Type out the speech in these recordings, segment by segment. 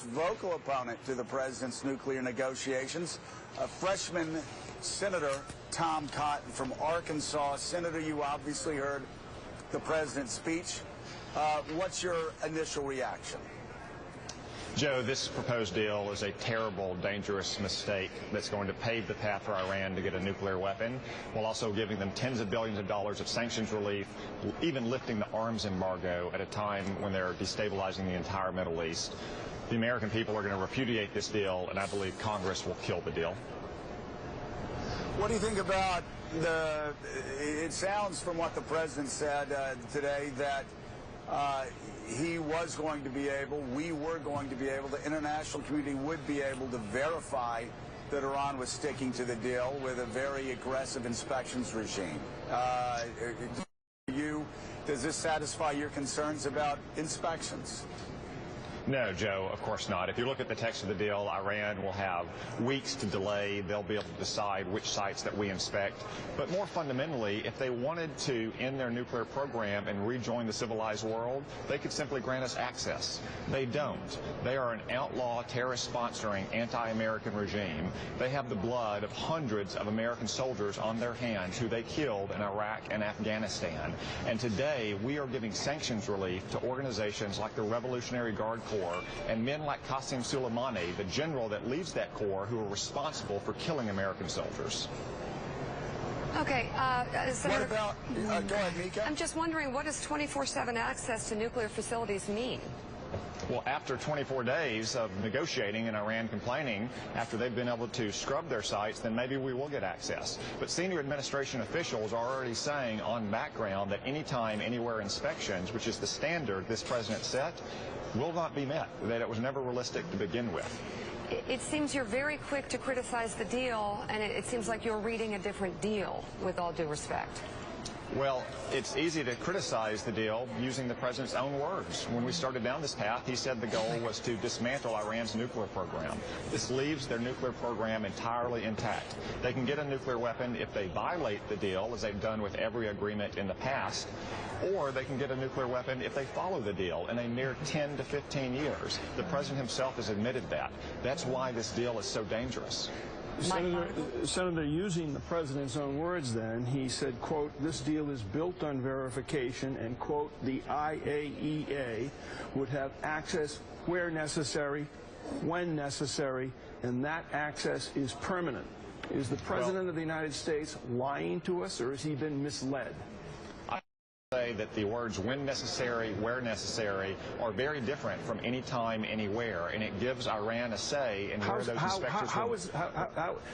most vocal opponent to the president's nuclear negotiations, freshman Senator Tom Cotton from Arkansas. Senator, you obviously heard the president's speech. What's your initial reaction? Joe, this proposed deal is a terrible, dangerous mistake that's going to pave the path for Iran to get a nuclear weapon, while also giving them tens of billions of dollars of sanctions relief, even lifting the arms embargo at a time when they're destabilizing the entire Middle East. The American people are going to repudiate this deal, and I believe Congress will kill the deal. What do you think about it sounds from what the president said today that he was going to be able, we were going to be able, the international community would be able to verify that Iran was sticking to the deal with a very aggressive inspections regime. Does this satisfy your concerns about inspections? No, Joe, of course not. If you look at the text of the deal, Iran will have weeks to delay. They'll be able to decide which sites that we inspect. But more fundamentally, if they wanted to end their nuclear program and rejoin the civilized world, they could simply grant us access. They don't. They are an outlaw, terrorist-sponsoring, anti-American regime. They have the blood of hundreds of American soldiers on their hands who they killed in Iraq and Afghanistan. And today, we are giving sanctions relief to organizations like the Revolutionary Guard Corps and men like Qasem Soleimani, the general that leads that corps, who are responsible for killing American soldiers. Okay, Senator, what about, go ahead, Mika. I'm just wondering, what does 24/7 access to nuclear facilities mean? Well, after 24 days of negotiating and Iran complaining, after they've been able to scrub their sites, then maybe we will get access. But senior administration officials are already saying on background that anytime, anywhere inspections, which is the standard this president set, will not be met, that it was never realistic to begin with. It seems you're very quick to criticize the deal, and it seems like you're reading a different deal, with all due respect. Well, it's easy to criticize the deal using the president's own words. When we started down this path, he said the goal was to dismantle Iran's nuclear program. This leaves their nuclear program entirely intact. They can get a nuclear weapon if they violate the deal, as they've done with every agreement in the past, or they can get a nuclear weapon if they follow the deal in a mere 10 to 15 years. The president himself has admitted that. That's why this deal is so dangerous. Senator, using the president's own words then, he said, quote, this deal is built on verification, and, quote, the IAEA would have access where necessary, when necessary, and that access is permanent. Is the president of the United States lying to us, or has he been misled? Say that the words when necessary, where necessary are very different from any time, anywhere, and it gives Iran a say in where those inspectors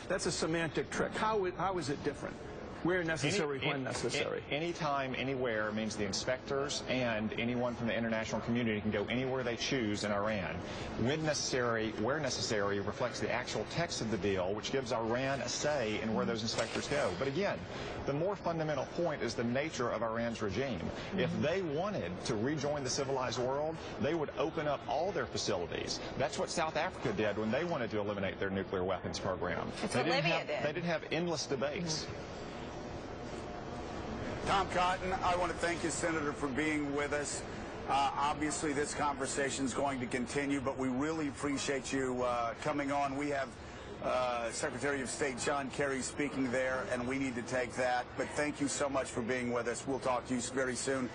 that's a semantic trick. How is it different? Where necessary, when necessary? Anytime, anywhere means the inspectors and anyone from the international community can go anywhere they choose in Iran. When necessary, where necessary reflects the actual text of the deal, which gives Iran a say in where those inspectors go. But again, the more fundamental point is the nature of Iran's regime. If they wanted to rejoin the civilized world, they would open up all their facilities. That's what South Africa did when they wanted to eliminate their nuclear weapons program. That's what Libya did. They didn't have endless debates. Tom Cotton, I want to thank you, Senator, for being with us. Obviously, this conversation is going to continue, but we really appreciate you coming on. We have Secretary of State John Kerry speaking there, and we need to take that. But thank you so much for being with us. We'll talk to you very soon.